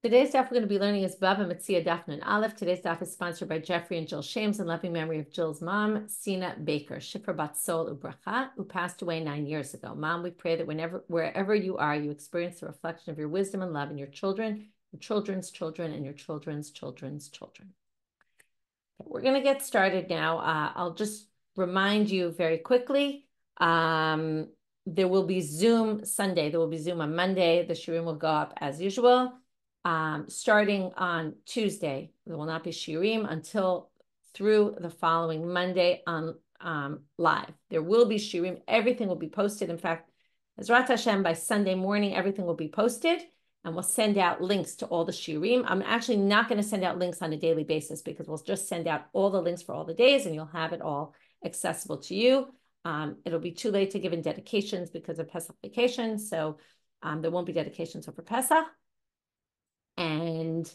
Today's daf we're going to be learning is Bava, Metzia, Daf Nun Aleph. Today's daf is sponsored by Jeffrey and Jill Shames in loving memory of Jill's mom, Sina Baker, Shifra Bat Sol Ubracha, who passed away 9 years ago. Mom, we pray that wherever you are, you experience the reflection of your wisdom and love in your children, your children's children, and your children's children's children. Okay, we're going to get started now. I'll just remind you very quickly. There will be Zoom Sunday. There will be Zoom on Monday. The shiurim will go up as usual. Starting on Tuesday, there will not be shiurim until through the following Monday on live. There will be shiurim. Everything will be posted. In fact, Ezrat Hashem, by Sunday morning, everything will be posted, and we'll send out links to all the shiurim. I'm actually not going to send out links on a daily basis because we'll just send out all the links for all the days, and you'll have it all accessible to you. It'll be too late to give in dedications because of Pesach vacation, so there won't be dedications over Pesach. And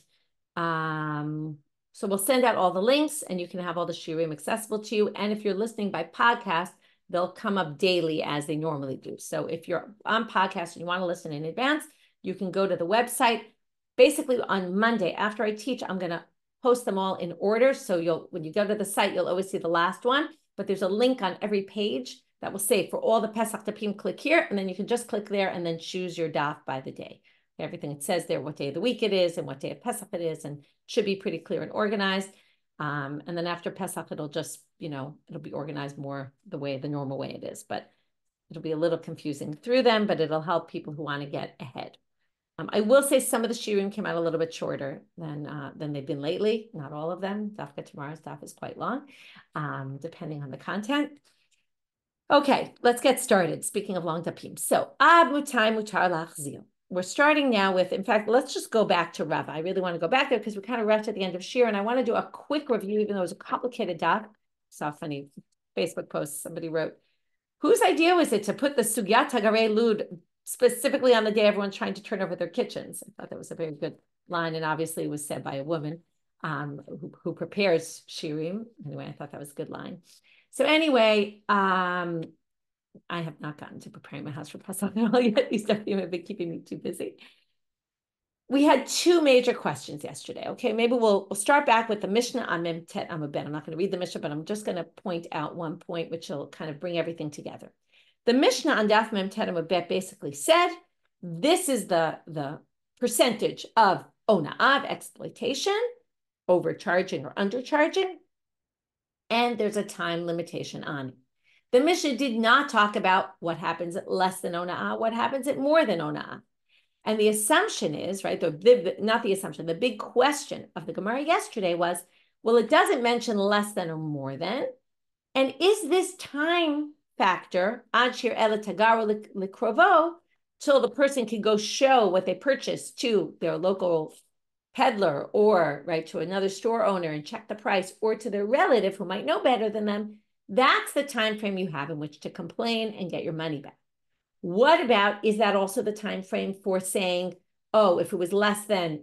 so we'll send out all the links and you can have all the shiurim accessible to you. And if you're listening by podcast, they'll come up daily as they normally do. So if you're on podcast and you want to listen in advance, you can go to the website. Basically on Monday, after I teach, I'm going to post them all in order. So when you go to the site, you'll always see the last one, but there's a link on every page that will say for all the Pesach Dapim, click here, and then you can just click there and then choose your daf by the day. Everything it says there, what day of the week it is and what day of Pesach it is, and should be pretty clear and organized. And then after Pesach, it'll just, it'll be organized more the normal way it is, but it'll be a little confusing through them, but it'll help people who want to get ahead. I will say some of the shiurim came out a little bit shorter than they've been lately. Not all of them. Dafka tomorrow's daf is quite long, depending on the content. Okay, let's get started. Speaking of long dapim. So, ab mutai mutar lachzil. We're starting now with, in fact, let's just go back to Rava. I really want to go back there because we kind of rushed at the end of Shiur, and I want to do a quick review, even though it was a complicated doc. I saw a funny Facebook post somebody wrote, whose idea was it to put the Sugyat Hagarei Lud specifically on the day everyone's trying to turn over their kitchens? I thought that was a very good line, and obviously it was said by a woman who prepares shiurim. Anyway, I thought that was a good line. So anyway, I have not gotten to preparing my house for Pesach at all yet. These stuff have been keeping me too busy. We had two major questions yesterday. Okay, maybe we'll start back with the Mishnah on Mem Tet Amud Bet. I'm not going to read the Mishnah, but I'm just going to point out one point which will kind of bring everything together. The Mishnah on Daf Mem Tet Amud Bet basically said, this is the percentage of ona'ah, exploitation, overcharging or undercharging, and there's a time limitation on it. The Mishnah did not talk about what happens at less than ona'ah, what happens at more than ona'ah. And the assumption is, right, not the assumption, the big question of the Gemara yesterday was, well, it doesn't mention less than or more than. And is this time factor, ad shir ela tagaru likrovo, till the person can go show what they purchased to their local peddler or, right, to another store owner and check the price, or to their relative who might know better than them? That's the time frame you have in which to complain and get your money back. What about, is that also the time frame for saying, oh, if it was less than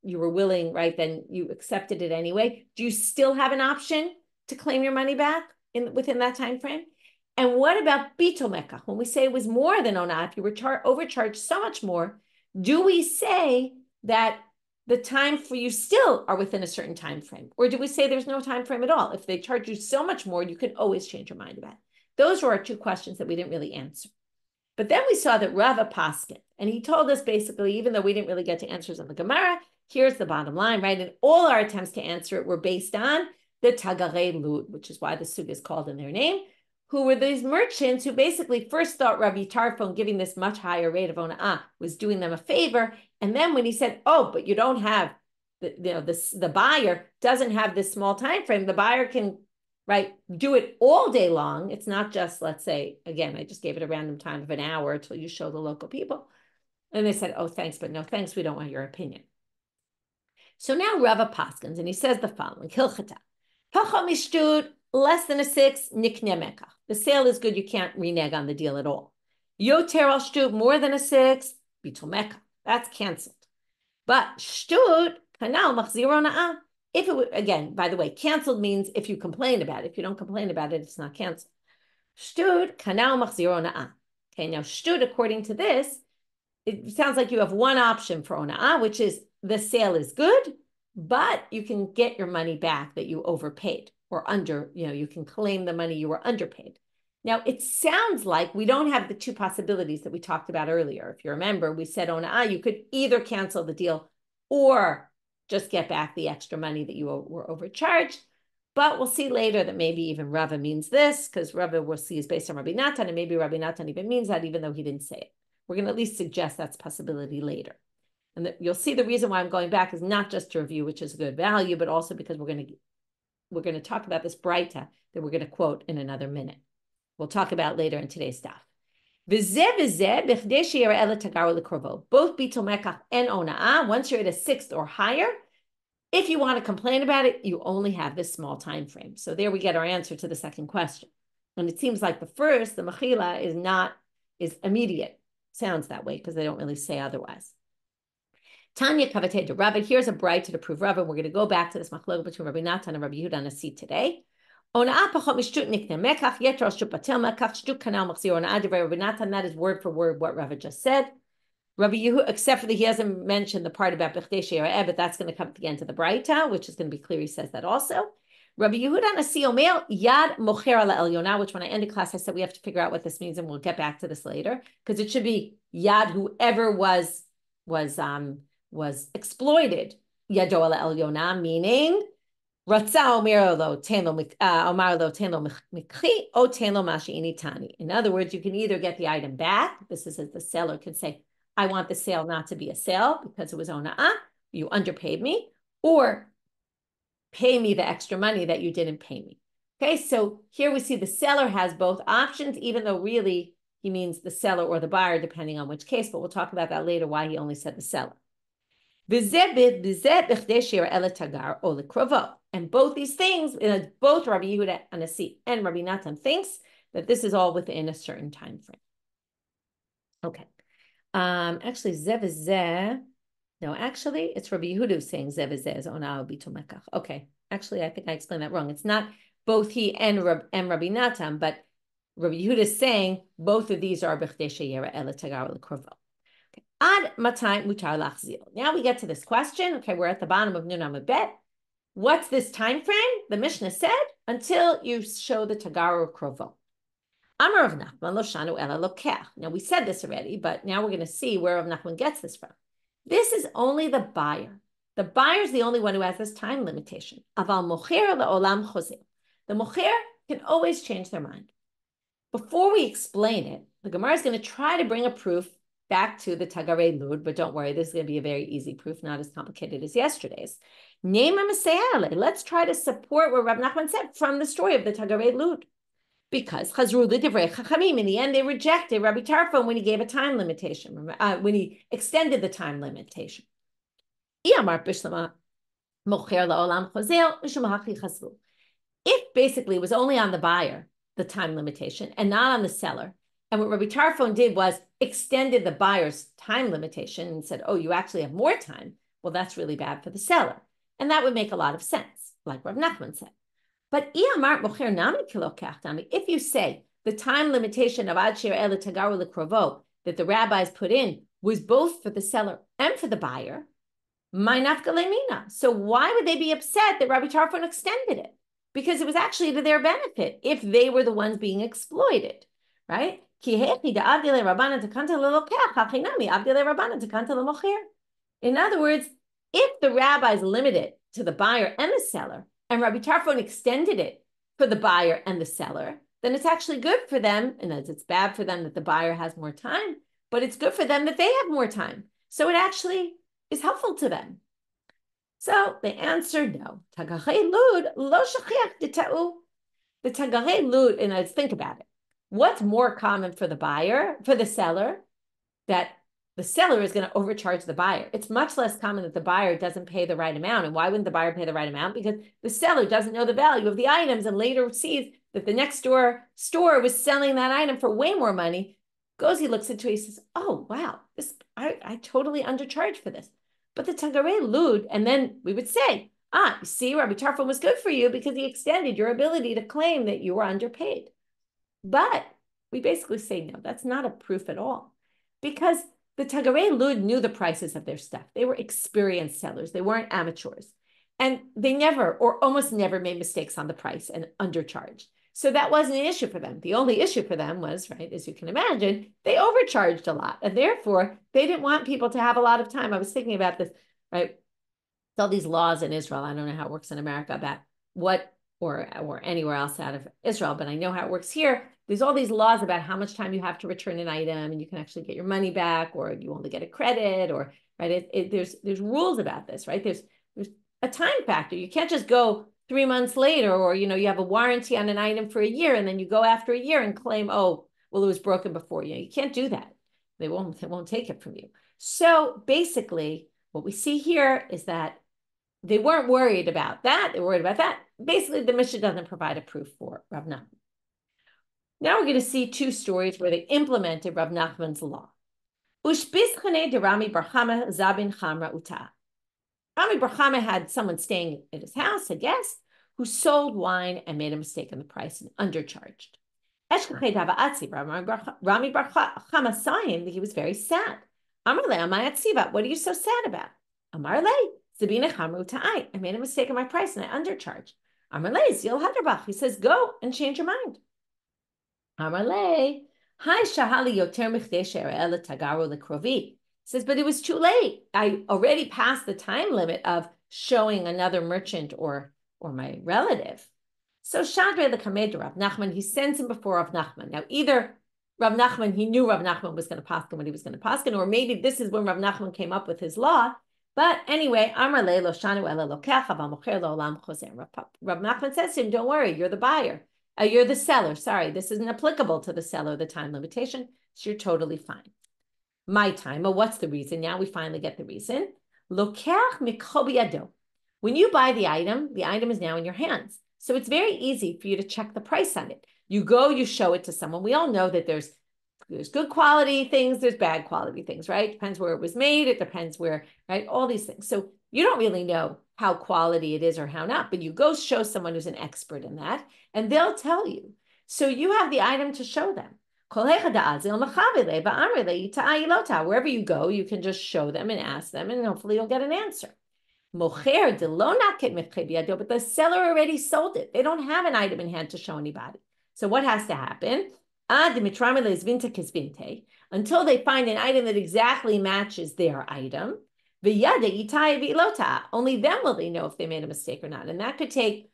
you were willing, right, then you accepted it anyway? Do you still have an option to claim your money back within that time frame? And what about bitul mekach? When we say it was more than ona'ah, if you were overcharged so much more, do we say that the time for you still are within a certain time frame? Or do we say there's no time frame at all? If they charge you so much more, you can always change your mind about it. Those were our two questions that we didn't really answer. But then we saw that Rava Paskin, and he told us basically, even though we didn't really get to answers on the Gemara, here's the bottom line, right? And all our attempts to answer it were based on the Tagarei Lud, which is why the sug is called in their name, who were these merchants who basically first thought Rabbi Tarfon giving this much higher rate of ona'ah was doing them a favor. And then when he said, oh, but you don't have, the buyer doesn't have this small time frame, the buyer can, right, do it all day long. It's not just, let's say, again, I just gave it a random time of an hour until you show the local people. And they said, oh, thanks, but no thanks, we don't want your opinion. So now Rava Paskins, and he says the following, Hilchata, Pacha mishtut, less than a 6, nikne mekach. The sale is good, you can't renege on the deal at all. Yoter al shtut, more than a 6, bitul mekach. That's canceled. But shtut, kanal machzir ona'ah. If it would, again, by the way, canceled means if you complain about it. If you don't complain about it, it's not canceled. Shtut, kanal machzir ona'ah. Okay, now shtut, according to this, it sounds like you have one option for ona'ah, which is the sale is good, but you can get your money back that you overpaid or you can claim the money you were underpaid. Now, it sounds like we don't have the two possibilities that we talked about earlier. If you remember, we said, you could either cancel the deal or just get back the extra money that you were overcharged. But we'll see later that maybe even Rava means this, because Rava we'll see is based on Rabbi Natan, and maybe Rabbi Natan even means that, even though he didn't say it. We're going to at least suggest that's a possibility later. And you'll see the reason why I'm going back is not just to review, which is a good value, but also because we're going to talk about this Braita that we're going to quote in another minute. We'll talk about later in today's Daf. Both Bitul Mekach and Ona'ah, once you're at a 6th or higher, if you want to complain about it, you only have this small time frame. So there we get our answer to the second question. And it seems like the first, the Mechila, is immediate. Sounds that way because they don't really say otherwise. Tanya Kavatei to Rava. Here's a Braita to prove Rava. We're going to go back to this machlok between Rabbi Natan and Rabbi Yehuda on a seat today. Ona'ah pachot mishtut nikne mekach yetro shtu patel mekach shtu kanal machzir ona'ah divrei Rabbi Natan. That is word for word what Rava just said. Rabbi Yehuda, except for that he hasn't mentioned the part about Bechdei She'ereh, but that's going to come at the end of the Braita, which is going to be clear. He says that also. Rabbi Yehuda Nasi Omer Yad Mocher ala Elyona, which when I ended class I said we have to figure out what this means, and we'll get back to this later because it should be Yad whoever was exploited Yado ala Elyona, meaning Ratza Omer lo ten lo Omar lo ten lo mikchi o ten lo mashiini tani. In other words, you can either get the item back. This is as the seller can say, I want the sale not to be a sale because it was ona'ah, you underpaid me, or pay me the extra money that you didn't pay me. Okay, so here we see the seller has both options, even though really he means the seller or the buyer, depending on which case, but we'll talk about that later, why he only said the seller. And both these things, both Rabbi Yehuda Anasi and Rabbi Natan thinks that this is all within a certain time frame. Okay. Actually, it's Rabbi Yehuda saying Zevizeh is Ona'ah Bitul Mekach. Okay, actually, I think I explained that wrong. It's not both he and Rabbi Natan, but Rabbi Yehuda is saying both of these are Bechdei She'ereh Ela Tagar L'Krovo. Ad Matay Mutar Lachzil. Now we get to this question. Okay, we're at the bottom of Nun Amud Bet. What's this time frame? The Mishnah said until you show the Tagar L'Krovo. Amar Rav Nachman lo shanu ela lokech. Now we said this already, but now we're going to see where Rav Nachman gets this from. This is only the buyer. The buyer is the only one who has this time limitation. Aval mocher leolam chozer. The mocher can always change their mind. Before we explain it, the Gemara is going to try to bring a proof back to the Tagarei Lud, but don't worry, this is going to be a very easy proof, not as complicated as yesterday's. Let's try to support what Rav Nachman said from the story of the Tagarei Lud. Because Chazru l'divrei Chachamim, in the end, they rejected Rabbi Tarfon when he gave a time limitation, when he extended the time limitation. If basically it was only on the buyer, the time limitation, and not on the seller, and what Rabbi Tarfon did was extended the buyer's time limitation and said, oh, you actually have more time, well, that's really bad for the seller. And that would make a lot of sense, like Rav Nachman said. But if you say the time limitation of Ad Shir Ela Tagaru L'Krovo that the rabbis put in was both for the seller and for the buyer, my nafka lemina. So why would they be upset that Rabbi Tarfon extended it? Because it was actually to their benefit if they were the ones being exploited, right? In other words, if the rabbis limit it to the buyer and the seller, and Rabbi Tarfon extended it for the buyer and the seller, then it's actually good for them, and it's bad for them that the buyer has more time, but it's good for them that they have more time. So it actually is helpful to them. So they answered no. Tagarei Lud lo shachiach d'ta'u. The Tagarei Lud, and let's think about it. What's more common for the buyer, for the seller, that the seller is going to overcharge the buyer? It's much less common that the buyer doesn't pay the right amount. And why wouldn't the buyer pay the right amount? Because the seller doesn't know the value of the items and later sees that the next door store was selling that item for way more money. Goes, he looks into it, he says, oh, wow, I totally undercharged for this. But the Tagarei Lud, and then we would say, you see, Rabbi Tarfon was good for you because he extended your ability to claim that you were underpaid. But we basically say, no, that's not a proof at all. Because the Tagarei Lud knew the prices of their stuff. They were experienced sellers. They weren't amateurs. And they never or almost never made mistakes on the price and undercharged. So that wasn't an issue for them. The only issue for them was, right, as you can imagine, they overcharged a lot. And therefore, they didn't want people to have a lot of time. I was thinking about this, right? All these laws in Israel. I don't know how it works in America about what or anywhere else out of Israel, but I know how it works here. There's all these laws about how much time you have to return an item, and you can actually get your money back, or you only get a credit, or right. There's rules about this, right? There's a time factor. You can't just go 3 months later, or you have a warranty on an item for a year, and then you go after a year and claim, oh, well, it was broken before you. You can't do that. They won't take it from you. So basically, what we see here is that they weren't worried about that. They were worried about that. Basically, the Mishnah doesn't provide a proof for Rav Nachman. Now we're going to see two stories where they implemented Rav Nachman's law. Ushbischane de Rami Bar Chama Zabin Chamra Uta. Rami Bar Chama had someone staying at his house, a guest, who sold wine and made a mistake in the price and undercharged. Rami Bar Chama saw him that he was very sad. Amar le amay atziva, what are you so sad about? Amar le, Zabina Chamra Uta, I made a mistake in my price and I undercharged. Amar le, Zil Haderbach, he says, go and change your mind. Amarle, hi shahali yoter michdei she'ereh tagaru lekrovi. Says, but it was too late. I already passed the time limit of showing another merchant or my relative. So Shadre lekamed Rav Nachman, he sends him before Rav Nachman. Now, either Rav Nachman, he knew Rav Nachman was going to paskin what he was going to paskin, or maybe this is when Rav Nachman came up with his law. But anyway, Amarle lo shanu ela lokech aval mocher lo olam choser. Rav Nachman says to him, don't worry, you're the buyer. You're the seller. Sorry, this isn't applicable to the seller, the time limitation. So you're totally fine. My time. Well, what's the reason? Now we finally get the reason. Lokeach mikol biyado. When you buy the item is now in your hands. So it's very easy for you to check the price on it. You go, you show it to someone. We all know that there's good quality things, there's bad quality things, right? Depends where it was made. It depends where, right? All these things. So you don't really know how quality it is or how not, but you go show someone who's an expert in that, and they'll tell you. So you have the item to show them. Wherever you go, you can just show them and ask them, and hopefully you'll get an answer. But the seller already sold it. They don't have an item in hand to show anybody. So what has to happen? Until they find an item that exactly matches their item. Only then will they know if they made a mistake or not. And that could take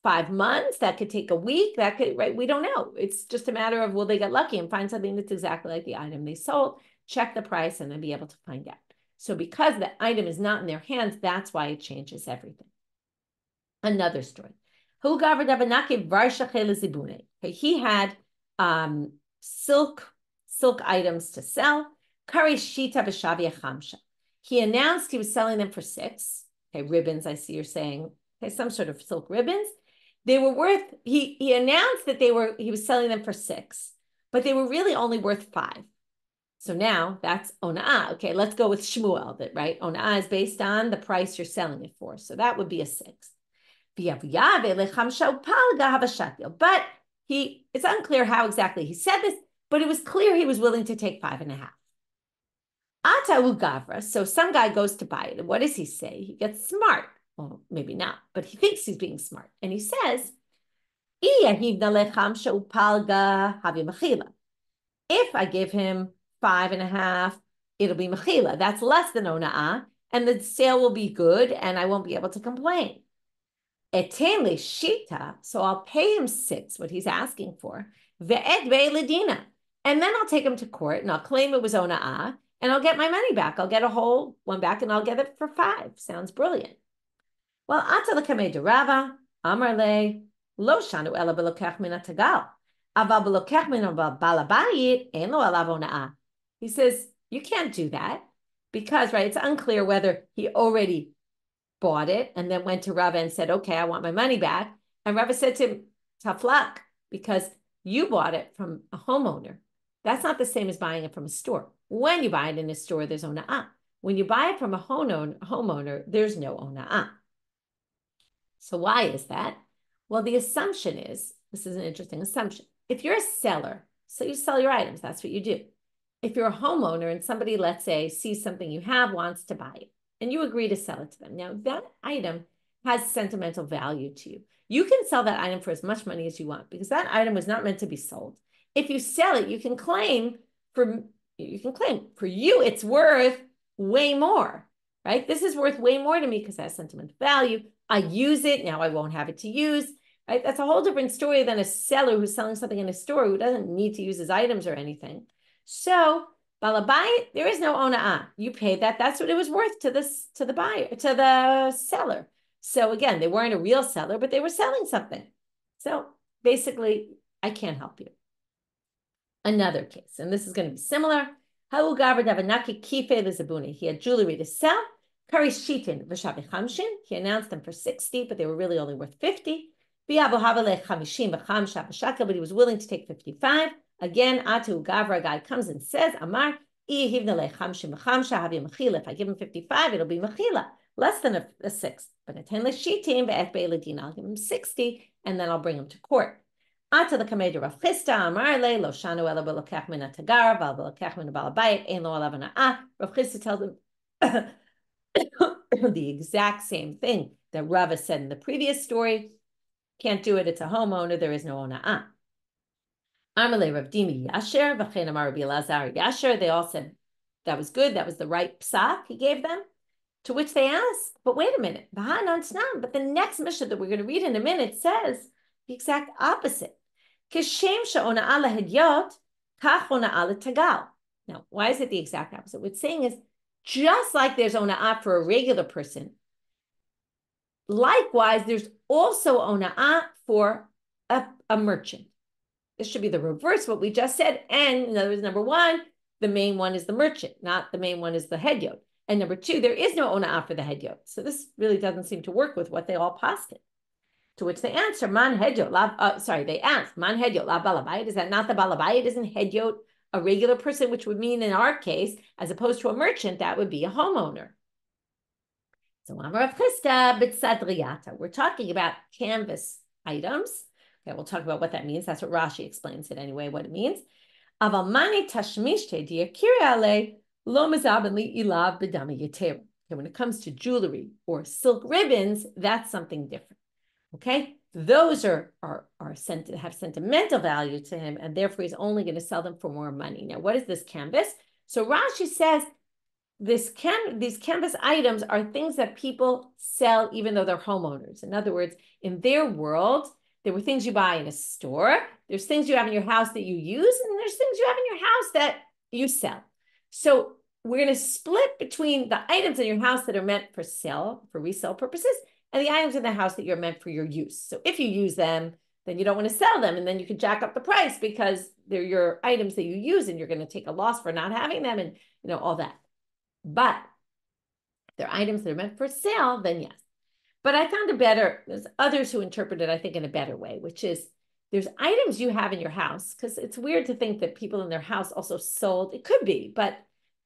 5 months. That could take a week. That could, right? We don't know. It's just a matter of, will they get lucky and find something that's exactly like the item they sold, check the price, and then be able to find out. So because the item is not in their hands, that's why it changes everything. Another story. He had silk items to sell. He announced he was selling them for 6. Okay, ribbons, I see you're saying. Okay, some sort of silk ribbons. They were worth, he announced that he was selling them for 6, but they were really only worth 5. So now that's ona'ah. Okay, let's go with Shmuel, right? Ona'ah is based on the price you're selling it for. So that would be a 6. But it's unclear how exactly he said this, but it was clear he was willing to take 5.5. Atahu Gavra. So some guy goes to buy it. And what does he say? He gets smart. Well, maybe not, but he thinks he's being smart. And he says, if I give him 5.5, it'll be mechila. That's less than ona'ah, and the sale will be good, and I won't be able to complain. Etenle shita, so I'll pay him 6, what he's asking for. Ve'ed ve'ledina, and then I'll take him to court, and I'll claim it was ona'ah, and I'll get my money back. I'll get a whole one back, and I'll get it for 5. Sounds brilliant. Well, ata l'kamei de Rava, amar le, lo shanu ela b'lokech min hatagal, aval b'lokech min balabayit, ein lo alav ona'ah. He says, you can't do that because, right, it's unclear whether he already bought it and then went to Rava and said, okay, I want my money back. And Rava said to him, tough luck, because you bought it from a homeowner. That's not the same as buying it from a store. When you buy it in a store, there's ona'ah. When you buy it from a homeowner, there's no ona'ah. So why is that? Well, the assumption is, this is an interesting assumption. If you're a seller, so you sell your items, that's what you do. if you're a homeowner and somebody, let's say, sees something you have, wants to buy it, and you agree to sell it to them. Now, that item has sentimental value to you. You can sell that item for as much money as you want because that item was not meant to be sold. If you sell it, you can claim for you, it's worth way more, right? This is worth way more to me because it has sentimental value. I use it, now I won't have it to use, right? That's a whole different story than a seller who's selling something in a store who doesn't need to use his items or anything. So, Balabayit, there is no ona'ah. You paid that. That's what it was worth to the buyer, to the seller. So again, they weren't a real seller, but they were selling something. So basically, I can't help you. Another case, and this is going to be similar. He had jewelry to sell. He announced them for 60, but they were really only worth 50. But he was willing to take 55. Again, Atu Gavra guy comes and says, Amar, if I give him 55, it'll be mechila, less than a 6. But I'll give him 60, and then I'll bring him to court. Ata the Kamed Rav Chisda, Amar le, lo shanu ela b'lokech min hatagar, val b'lokech min ba'al bayit, ein lo alav hana'ah. Rav Chisda tells him the exact same thing that Rava said in the previous story. Can't do it, it's a homeowner, there is no ona'ah. Amalei Rav Dimi Yasher, v'chein amar Rabbi Elazar Yasher, they all said that was good, that was the right psak he gave them. To which they asked, but wait a minute, but the next Mishnah that we're going to read in a minute says the exact opposite. Now, why is it the exact opposite? What it's saying is, just like there's ona'ah for a regular person, likewise, there's also ona'ah for a merchant. This should be the reverse of what we just said. And in other words, number one, the main one is the merchant, not the main one is the head yod. And number two, there is no ona'ah for the head yod. So this really doesn't seem to work with what they all posted. To which they answer, man head yod, they asked, man head yod, lav balabayit, is that not the balabayit? Isn't head yod a regular person, which would mean in our case, as opposed to a merchant, that would be a homeowner. So we're talking about canvas items. Okay, we'll talk about what that means. That's what Rashi explains it anyway, what it means. When it comes to jewelry or silk ribbons, that's something different. Okay, those have sentimental value to him, and therefore he's only going to sell them for more money. Now, what is this canvas? So Rashi says these canvas items are things that people sell even though they're homeowners. In other words, in their world, there were things you buy in a store. There's things you have in your house that you use, and there's things you have in your house that you sell. So we're going to split between the items in your house that are meant for sale, for resale purposes, and the items in the house that you're meant for your use. So if you use them, then you don't want to sell them, and then you can jack up the price because they're your items that you use, and you're going to take a loss for not having them, and all that. But if they're items that are meant for sale, then yes. But I found there's others who interpret it, I think, in a better way, which is there's items you have in your house, because it's weird to think that people in their house also sold. It could be, but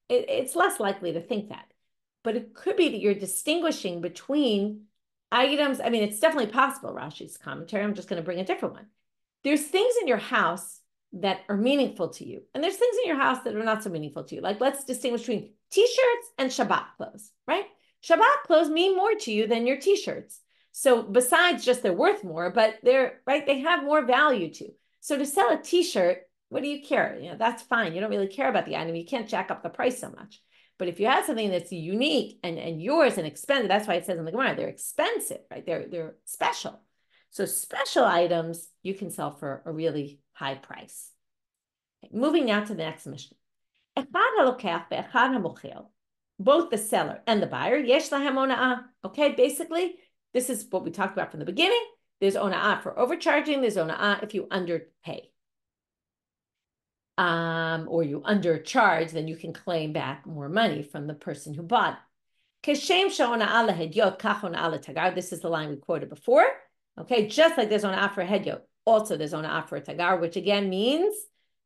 it's less likely to think that. But it could be that you're distinguishing between items. I mean, it's definitely possible, Rashi's commentary. I'm just going to bring a different one. There's things in your house that are meaningful to you, and there's things in your house that are not so meaningful to you. Like, let's distinguish between t-shirts and Shabbat clothes, right? Shabbat clothes mean more to you than your t-shirts. So besides just they're worth more, but they have more value to you. So to sell a t-shirt, what do you care? That's fine. You don't really care about the item. You can't jack up the price so much. But if you have something that's unique and yours and expensive, that's why it says in the Gemara, they're expensive, right? They're special. So special items you can sell for a really high price. Okay, moving now to the next Mishnah. Both the seller and the buyer, yesh lahem ona'ah. Okay, basically, this is what we talked about from the beginning. There's ona'ah for overcharging. There's ona'ah if you underpay. Or you undercharge, then you can claim back more money from the person who bought it. This is the line we quoted before. Okay, just like there's ona'ah for a hedyot, also there's ona'ah for a tagar, which again means,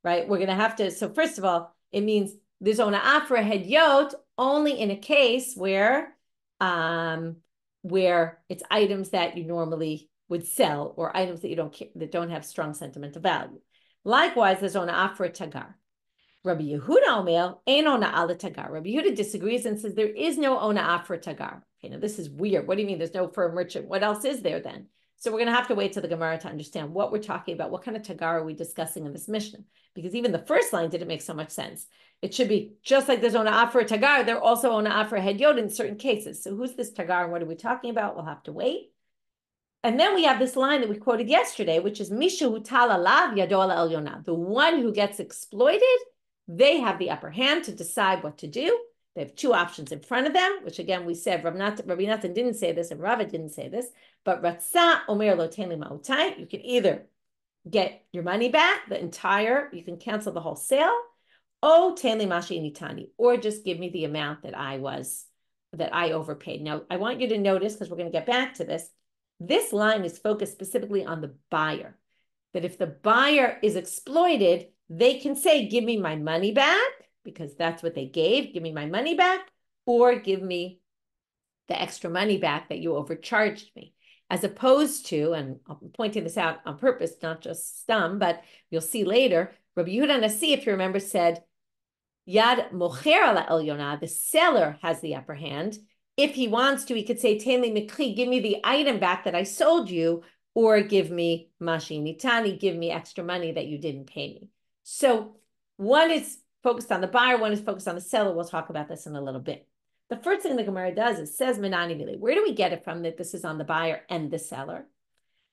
right, we're going to have to, so first of all, it means there's ona'ah for a hedyot only in a case where it's items that you normally would sell or items that that don't have strong sentimental value. Likewise, there's ona'ah for a tagar. Rabbi Yehuda Omer, ein ona'ah tagar. Rabbi Yehuda disagrees and says there is no ona'ah for tagar. Okay, now this is weird. What do you mean there's no for a merchant? What else is there then? So we're going to have to wait till the Gemara to understand what we're talking about. What kind of tagar are we discussing in this Mishnah? Because even the first line didn't make so much sense. It should be just like there's ona'ah for a tagar, there also ona'ah for a hedyot in certain cases. So who's this tagar and what are we talking about? We'll have to wait. And then we have this line that we quoted yesterday, which is Mishu hutal alav yado ala elyona. The one who gets exploited, they have the upper hand to decide what to do. They have two options in front of them, which again, we said, Rabbi Nathan didn't say this and Rava didn't say this, but Ratzah Omer lo tein li ma'utai, you can either get your money back, you can cancel the whole sale, o tein li mashi nitani, or just give me the amount that I overpaid. Now, I want you to notice, because we're going to get back to this line is focused specifically on the buyer, that if the buyer is exploited, they can say, give me my money back, because that's what they gave, give me my money back, or give me the extra money back that you overcharged me. As opposed to, and I'm pointing this out on purpose, not just stum, but you'll see later, Rabbi Yehuda Nasi, if you remember, said, Yad mocher ala elyona, the seller has the upper hand. If he wants to, he could say, Tein li mikri, give me the item back that I sold you, or give me mashi nitani, give me extra money that you didn't pay me. So one is focused on the buyer, one is focused on the seller. We'll talk about this in a little bit. The first thing the Gemara does is says menani mili. Where do we get it from that this is on the buyer and the seller?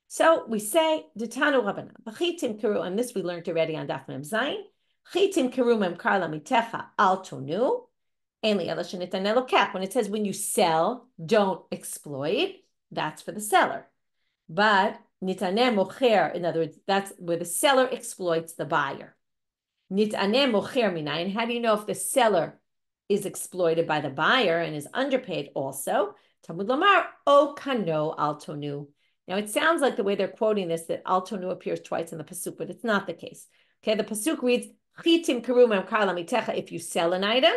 So we say, Ditanu Rabbanan, B'chitim kiru, and this we learned already on Daf Mem Zayin, Chitim kiru mem karla mitecha al tonu, when it says when you sell, don't exploit, that's for the seller. But nitaneh mocher, in other words, that's where the seller exploits the buyer. Nitaneh mocher minayin, how do you know if the seller is exploited by the buyer and is underpaid also? Talmud lomar, o kano al tonu. Now it sounds like the way they're quoting this, that al tonu appears twice in the pasuk, but it's not the case. Okay, the pasuk reads, chitim karumem karla mitecha, if you sell an item,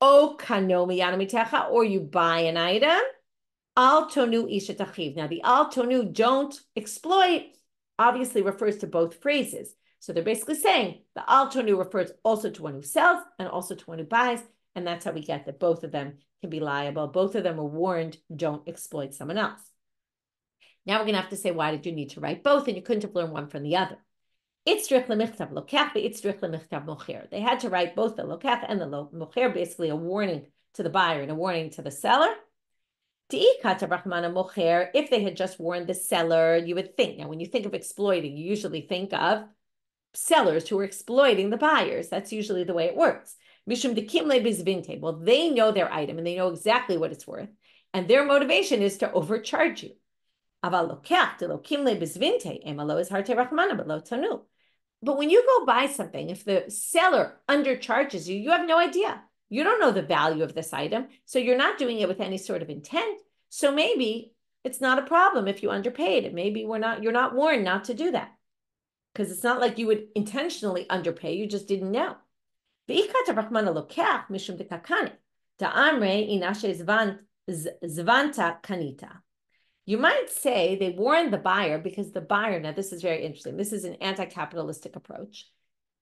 o kano miyana mitecha, or you buy an item, al tonu isha tachiv. Now the al tonu, don't exploit, obviously refers to both phrases. So they're basically saying the al tonu refers also to one who sells and also to one who buys. And that's how we get that both of them can be liable. Both of them are warned, don't exploit someone else. Now we're going to have to say, why did you need to write both? And you couldn't have learned one from the other. They had to write both the lokach and the mocher, basically a warning to the buyer and a warning to the seller. If they had just warned the seller, you would think. Now, when you think of exploiting, you usually think of sellers who are exploiting the buyers. That's usually the way it works. Well, they know their item and they know exactly what it's worth. And their motivation is to overcharge you. But when you go buy something, if the seller undercharges you, you have no idea. You don't know the value of this item. So you're not doing it with any sort of intent. So maybe it's not a problem if you underpaid it. Maybe you're not warned not to do that. Because it's not like you would intentionally underpay, you just didn't know. You might say they warned the buyer because the buyer, now this is very interesting. This is an anti-capitalistic approach.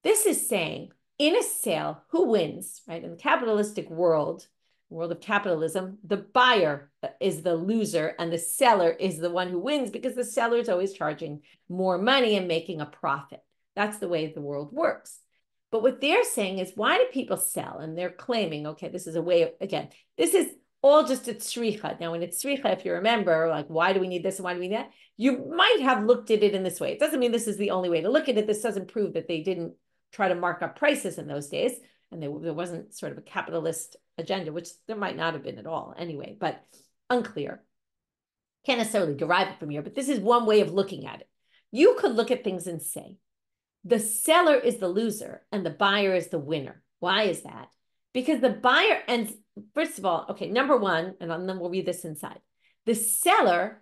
This is saying in a sale, who wins, right? In the capitalistic world of capitalism, the buyer is the loser and the seller is the one who wins because the seller is always charging more money and making a profit. That's the way the world works. But what they're saying is, why do people sell? And they're claiming, okay, this is a way of, again, this is all just at tzricha. Now, in it's tzricha, if you remember, like, why do we need this and why do we need that? You might have looked at it in this way. It doesn't mean this is the only way to look at it. This doesn't prove that they didn't try to mark up prices in those days. And there wasn't sort of a capitalist agenda, which there might not have been at all anyway, but unclear. Can't necessarily derive it from here, but this is one way of looking at it. You could look at things and say, the seller is the loser and the buyer is the winner. Why is that? Because the buyer ends, first of all, okay, number one, and then we'll read this inside. The seller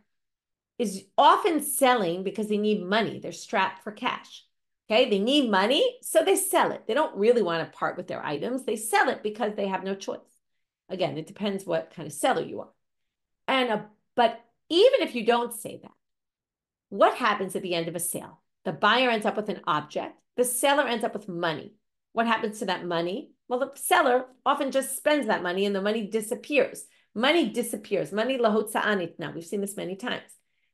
is often selling because they need money. They're strapped for cash. Okay, they need money, so they sell it. They don't really want to part with their items. They sell it because they have no choice. Again, it depends what kind of seller you are. But even if you don't say that, what happens at the end of a sale? The buyer ends up with an object. The seller ends up with money. what happens to that money? Well, the seller often just spends that money and the money disappears. Money disappears. Money lahotza'anit. Now, we've seen this many times.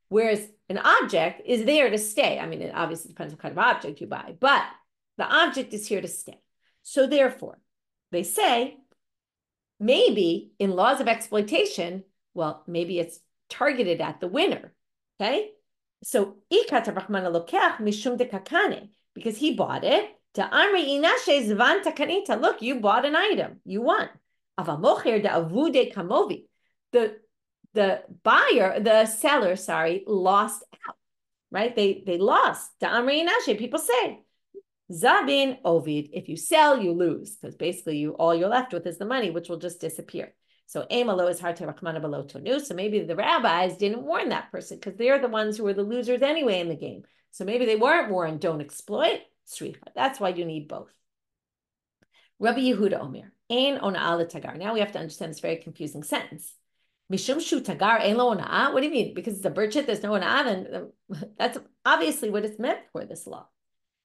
Whereas an object is there to stay. I mean, it obviously depends what kind of object you buy, but the object is here to stay. So therefore, they say, maybe in laws of exploitation, well, maybe it's targeted at the winner, okay? So, because he bought it, look, you bought an item, you won. The buyer, the seller, lost out, right? They lost. People say, Zabin Ovid, if you sell, you lose, because basically all you're left with is the money, which will just disappear. So Amalo is hard to Rahmana below Tonu. So maybe the rabbis didn't warn that person because they're the ones who are the losers anyway in the game. So maybe they weren't warned, don't exploit. Sricha. That's why you need both. Rabbi Yehuda Omer, Ein Ona'ah Tagar. Now we have to understand this very confusing sentence. Mishum Shu Tagar Ein Lo Ona'ah. What do you mean? Because it's a birchit, there's no Ona'ah, then that's obviously what it's meant for, this law.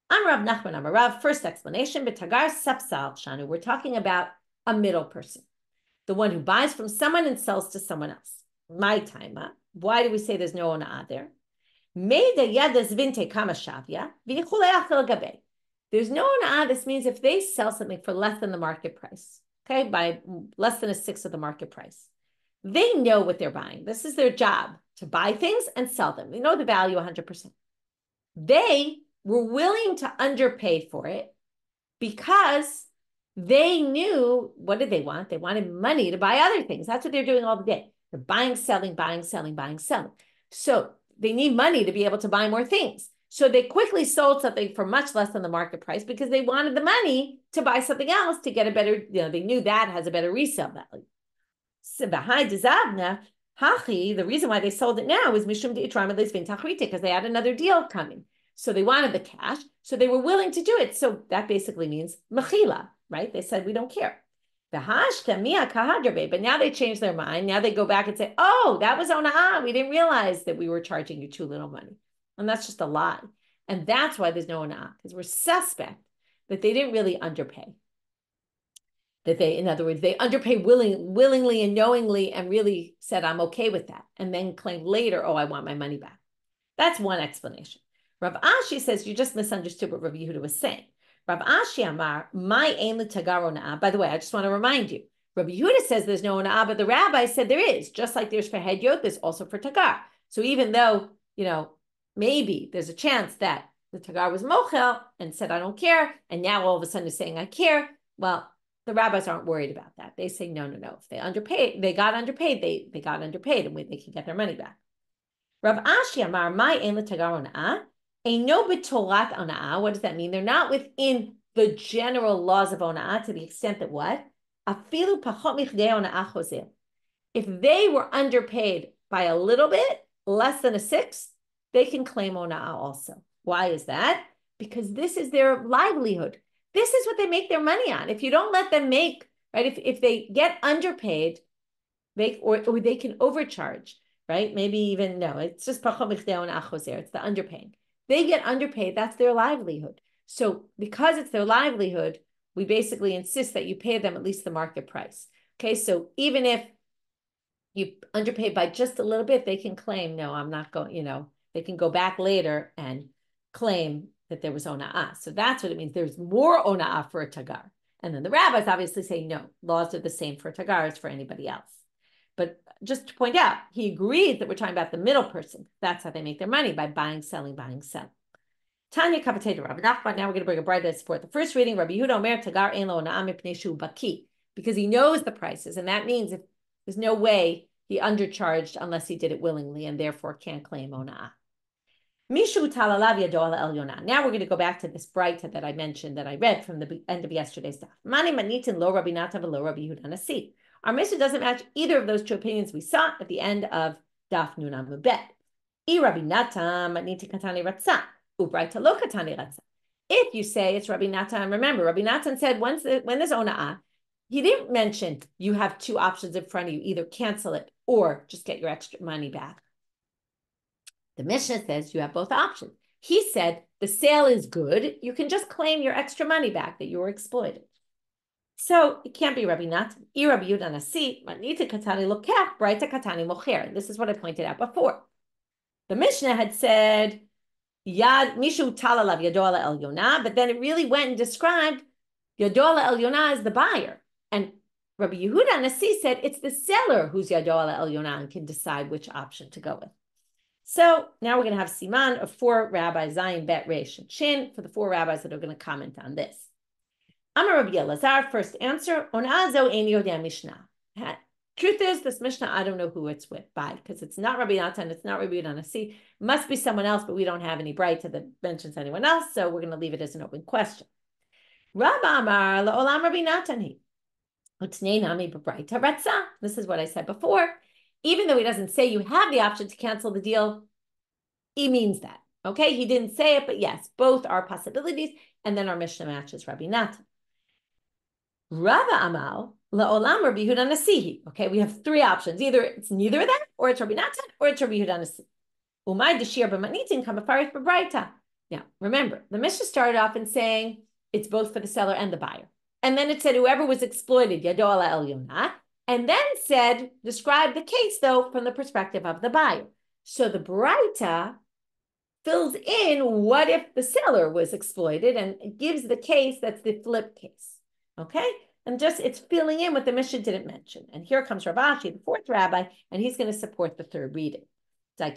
I'm Rav Nachman, I'm a Rav. First explanation, but Tagar Sapsal Shanu. We're talking about a middle person, the one who buys from someone and sells to someone else. My time. Why do we say there's no Ona'ah there? There's no ona'ah. This means if they sell something for less than the market price, okay, by less than a sixth of the market price, they know what they're buying. This is their job, to buy things and sell them. They know the value 100%. They were willing to underpay for it because they knew, what did they want? They wanted money to buy other things. That's what they're doing all the day. They're buying, selling, buying, selling, buying, selling. So they need money to be able to buy more things. So they quickly sold something for much less than the market price because they wanted the money to buy something else to get a better, they knew that has a better resale value. So the reason why they sold it now is because they had another deal coming. So they wanted the cash, so they were willing to do it. So that basically means mechila, right? They said, we don't care. But now they changed their mind. Now they go back and say, oh, that was ona'ah. We didn't realize that we were charging you too little money. And that's just a lie. And that's why there's no ona'ah, because we're suspect that they didn't really underpay. That they, in other words, they underpaid willingly and knowingly and really said, I'm okay with that. And then claimed later, oh, I want my money back. That's one explanation. Rav Ashi says, you just misunderstood what Rav Yehuda was saying. Rav Ashi Amar, my aim tagar ona'ah. By the way, I just want to remind you, Rabbi Yehuda says there's no ona'ah, but the rabbi said there is. Just like there's for hedyot, there's also for tagar. So even though, maybe there's a chance that the tagar was mochel and said, I don't care, and now all of a sudden is saying, I care, well, the rabbis aren't worried about that. They say, no. If they got underpaid, they got underpaid, and they can get their money back. Rav Ashi Amar, my aim tagar ona'ah. No b'torat ona'ah. What does that mean? They're not within the general laws of ona'ah to the extent that what? Afilu pachot michdei ona'ah choser. If they were underpaid by a little bit, less than a sixth, they can claim ona'ah also. Why is that? Because this is their livelihood. This is what they make their money on. If you don't let them make, right? If they get underpaid, or they can overcharge, right? Maybe even, no, it's just pachot michdei ona'ah choser. It's the underpaying. They get underpaid, that's their livelihood. So because it's their livelihood, we basically insist that you pay them at least the market price. Okay, so even if you underpay by just a little bit, they can claim, no, I'm not going, they can go back later and claim that there was ona'ah. So that's what it means. There's more ona'ah for a tagar. And then the rabbis obviously say, no, laws are the same for a tagar as for anybody else. But just to point out, he agrees that we're talking about the middle person. That's how they make their money, by buying, selling, buying, selling. Tanya Kapatei Rabbi Nachman. Now we're going to bring a bride to support the first reading. Rabbi Yehuda Omer Tagar Ein Lo Ona'ah Mipnei Shu Baki, because he knows the prices, and that means if there's no way he undercharged unless he did it willingly, and therefore can't claim ona'ah. Mishu talalav yado el yonah. Now we're going to go back to this brayta that I mentioned, that I read from the end of yesterday's daf. Mani manitin lo Rabbi Natan v'lo Rabbi Yehuda Nasi. Our Mishnah doesn't match either of those two opinions we saw at the end of Daf Nun Amud Bet. I Rabbi Natan matniti katani ratza, ubrayta lo katani ratza. If you say it's Rabbi Natan, remember Rabbi Natan said when there's ona'ah, he didn't mention you have two options in front of you: either cancel it or just get your extra money back. The Mishnah says you have both options. He said, the sale is good. You can just claim your extra money back that you were exploited. So it can't be Rabbi Natan. Rabbi Yehuda Nasi, Manita Katani Lokach, Braita Katani Mocher. This is what I pointed out before. The Mishnah had said, Yad Mishu Talalav Yadola El Yonah, but then it really went and described Yadola El Yonah as the buyer. And Rabbi Yehuda Nasi said it's the seller who's Yadola El Yonah and can decide which option to go with. So now we're going to have Siman of 4 rabbis, Zayin, Bet, Resh, and Shin, for the 4 rabbis that are going to comment on this. Amar Rabbi Elazar, first answer, Onazo Ein Yodeh Mishnah. Truth is, this Mishnah, I don't know who it's with by, because it's not Rabbi Natan, it's not Rabbi Yehuda Nasi. It must be someone else, but we don't have any Braita that mentions anyone else, so we're going to leave it as an open question. Rabba Amar La'olam Rabbi Natani. Utnei Nami B'Braita Ratzah. This is what I said before. Even though he doesn't say you have the option to cancel the deal, he means that. Okay, he didn't say it, but yes, both are possibilities. And then our Mishnah matches Rabbi Natan. Rabba Amal La'olam Rabbi Yehuda Nasihi. Okay, we have 3 options. Either it's neither of that, or it's Rabbi Natan, or it's Rabbi Yehuda Nasi. Umay Deshir B'Manitin Kamafaris B'Braita. Now, remember, the Mishnah started off in saying it's both for the seller and the buyer. And then it said whoever was exploited, Yado Ala El Yonah. And then said, describe the case, though, from the perspective of the buyer. So the Braita fills in what if the seller was exploited and gives the case that's the flip case. Okay? And just it's filling in what the Mishnah didn't mention. And here comes Rav Ashi, the 4th rabbi, and he's going to support the 3rd reading. The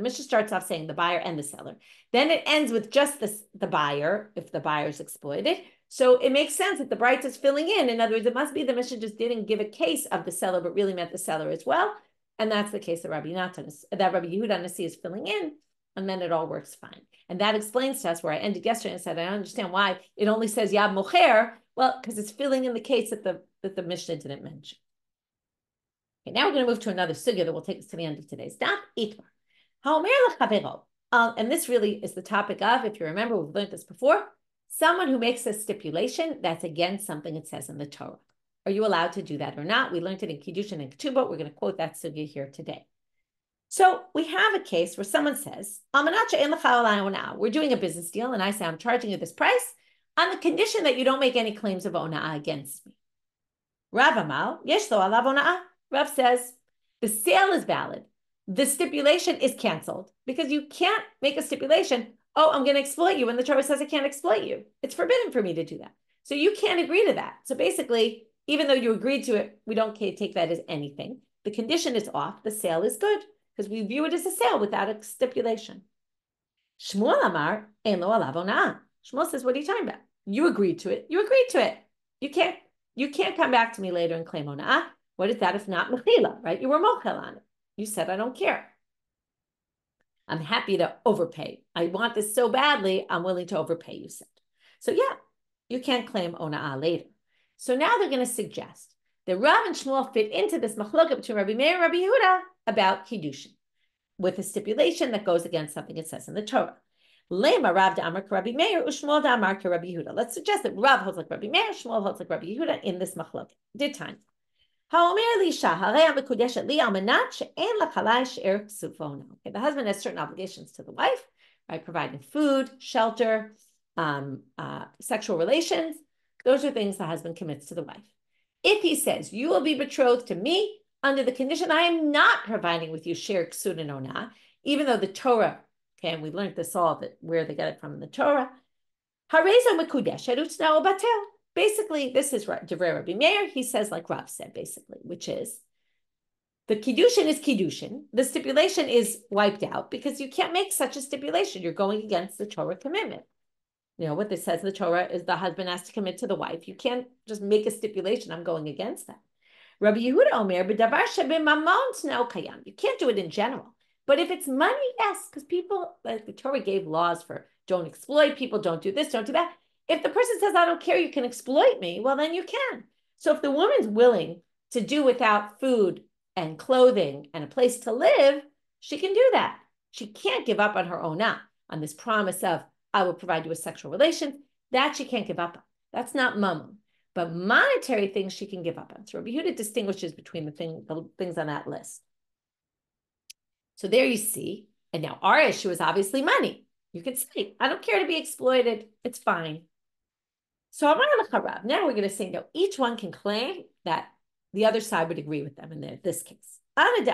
Mishnah starts off saying the buyer and the seller. Then it ends with just the buyer, if the buyer is exploited. So it makes sense that the Braita is filling in. In other words, it must be the Mishnah just didn't give a case of the seller, but really meant the seller as well. And that's the case that Rabbi Yehuda Nasi is filling in. And then it all works fine. And that explains to us where I ended yesterday and said, I don't understand why it only says Yab Mocher. Well, because it's filling in the case that the Mishnah didn't mention. Okay, now we're going to move to another sugya that will take us to the end of today's Daf Itmar. And this really is the topic of, if you remember, we've learned this before, someone who makes a stipulation that's against something it says in the Torah. Are you allowed to do that or not? We learned it in Kiddushin and Ketubah. We're going to quote that sugya here today. So we have a case where someone says, we're doing a business deal, and I say, I'm charging you this price on the condition that you don't make any claims of ona'ah against me. Rav Amal, yesh lo alav ona'ah. Rav says, the sale is valid. The stipulation is canceled because you can't make a stipulation, oh, I'm going to exploit you when the Torah says I can't exploit you. It's forbidden for me to do that. So you can't agree to that. So basically, even though you agreed to it, we don't take that as anything. The condition is off. The sale is good because we view it as a sale without a stipulation. Shmuel Amar, ein lo alav ona'ah. Shmuel says, what are you talking about? You agreed to it. You agreed to it. You can't come back to me later and claim ona'ah. What is that if not mechila, right? You were mochel on it. You said, I don't care. I'm happy to overpay. I want this so badly, I'm willing to overpay, you said. So yeah, you can't claim ona'ah later. So now they're going to suggest that Rav and Shmuel fit into this machloka between Rabbi Meir and Rabbi Yehuda about Kiddushin, with a stipulation that goes against something it says in the Torah. Lema Rav da'amar Rabbi Meir, u'Shmuel da'amar Rabbi Yehuda. Let's suggest that Rav holds like Rabbi Meir, Shmuel holds like Rabbi Yehuda in this machloka. Did time. Okay, the husband has certain obligations to the wife, right? Providing food, shelter, sexual relations. Those are things the husband commits to the wife. If he says, you will be betrothed to me under the condition I am not providing with you shir ksud and onah, even though the Torah, okay, and we learned this all, that where they got it from in the Torah, basically, this is Divrei Rabbi Meir. He says like Rav said, basically, which is the Kiddushin is Kiddushin. The stipulation is wiped out because you can't make such a stipulation. You're going against the Torah commitment. You know, what this says in the Torah is the husband has to commit to the wife. You can't just make a stipulation. I'm going against that. Rabbi Yehuda Omer, b'davar shebimamon tznau kayam. You can't do it in general. But if it's money, yes, because people, like the Torah gave laws for don't exploit people, don't do this, don't do that. If the person says, I don't care, you can exploit me, well, then you can. So if the woman's willing to do without food and clothing and a place to live, she can do that. She can't give up on her onah, on this promise of, I will provide you with sexual relations. That she can't give up on. That's not mammon. but monetary things she can give up on. So Rabbi Yehuda distinguishes between the things on that list. So there you see, and now our issue is obviously money. You can say, I don't care to be exploited. It's fine. So now we're going to say, no, each one can claim that the other side would agree with them in this case. Okay,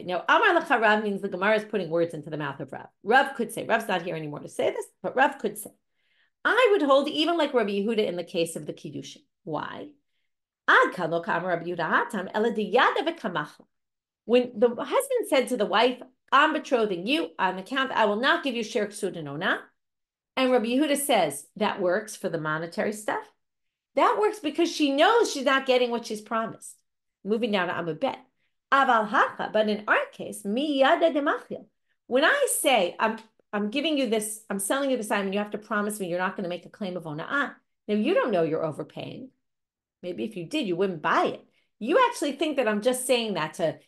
now Amar Rav means the Gemara is putting words into the mouth of Rav. Rav could say, Rav's not here anymore to say this, but Rav could say, I would hold even like Rabbi Yehuda in the case of the Kiddushin. Why? When the husband said to the wife, I'm betrothing you on account I will not give you shir ksud and ona, and Rabbi Yehuda says that works for the monetary stuff. That works because she knows she's not getting what she's promised. Moving down to Amud Aval hacha, but in our case, miyada demachil. When I say I'm giving you this, I'm selling you this item, and you have to promise me you're not going to make a claim of ona'ah. Now you don't know you're overpaying. Maybe if you did, you wouldn't buy it. You actually think that I'm just saying that to,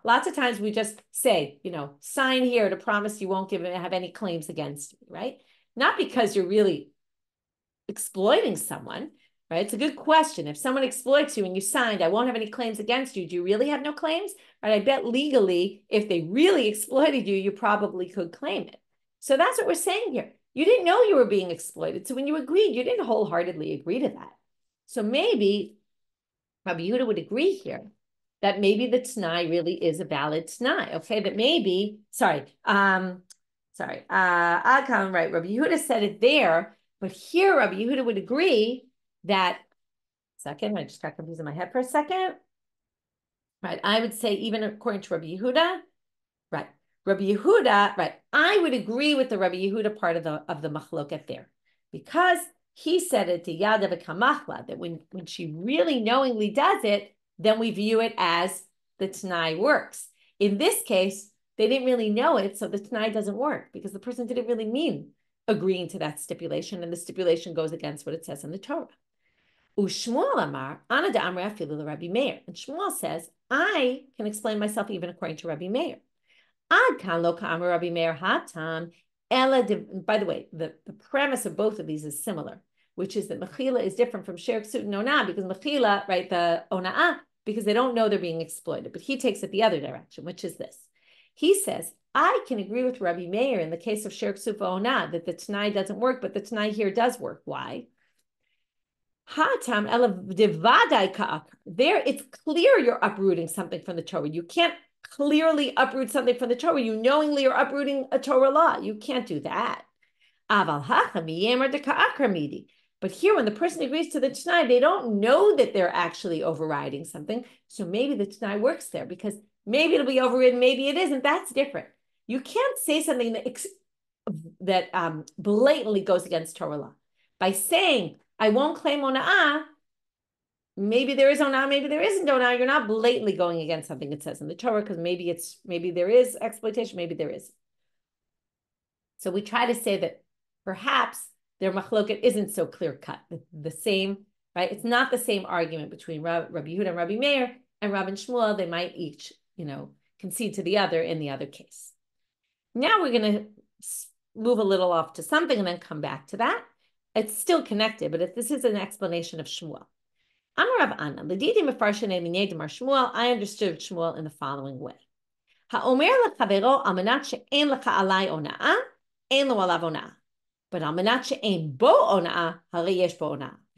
lots of times we just say, sign here to promise you won't have any claims against me, right? Not because you're really exploiting someone, right? It's a good question. If someone exploits you and you signed, I won't have any claims against you. Do you really have no claims? Right? I bet legally, if they really exploited you, you probably could claim it. So that's what we're saying here. You didn't know you were being exploited. So when you agreed, you didn't wholeheartedly agree to that. So maybe Rabbi Yehuda would agree here that maybe the t'nai really is a valid t'nai. Okay, that maybe, right. Rabbi Yehuda said it there, but here Rabbi Yehuda would agree that, I just got confused in my head for a second. Right, I would say even according to Rabbi Yehuda, right, I would agree with the Rabbi Yehuda part of the machloket there, because he said it to Yada v'kamachla, that when she really knowingly does it, then we view it as the t'nai works. In this case, they didn't really know it, so the t'nai doesn't work because the person didn't really mean agreeing to that stipulation, and the stipulation goes against what it says in the Torah. Ushmuel amar, ana da'amra afilu Rabbi Meir. And Shmuel says, I can explain myself even according to Rabbi Meir. Ad kan lo ka'amar Rabbi Meir hatam. By the way, the premise of both of these is similar, which is that mechila is different from shir ksut and ona'ah, because mechila, right, the ona'ah, because they don't know they're being exploited. But he takes it the other direction, which is this. He says, I can agree with Rabbi Meir in the case of shir ksut ona'ah that the t'nai doesn't work, but the t'nai here does work. Why? Hatam devadai ka'akar. There, it's clear you're uprooting something from the Torah. You can't clearly uproot something from the Torah. You knowingly are uprooting a Torah law. You can't do that. But here, when the person agrees to the t'nai, they don't know that they're actually overriding something. So maybe the t'nai works there, because maybe it'll be overridden, maybe it isn't. That's different. You can't say something that blatantly goes against Torah law. By saying, I won't claim ona'ah, maybe there is ona'ah, maybe there isn't ona'ah, you're not blatantly going against something it says in the Torah, because maybe there is exploitation, maybe there isn't. So we try to say that perhaps their machloket isn't so clear-cut. The same, right? It's not the same argument between Rabbi Yehuda and Rabbi Meir and Rav and Shmuel. They might each, concede to the other in the other case. Now we're going to move a little off to something and then come back to that. It's still connected, but this is an explanation of Shmuel. I understood Shmuel in the following way. But okay,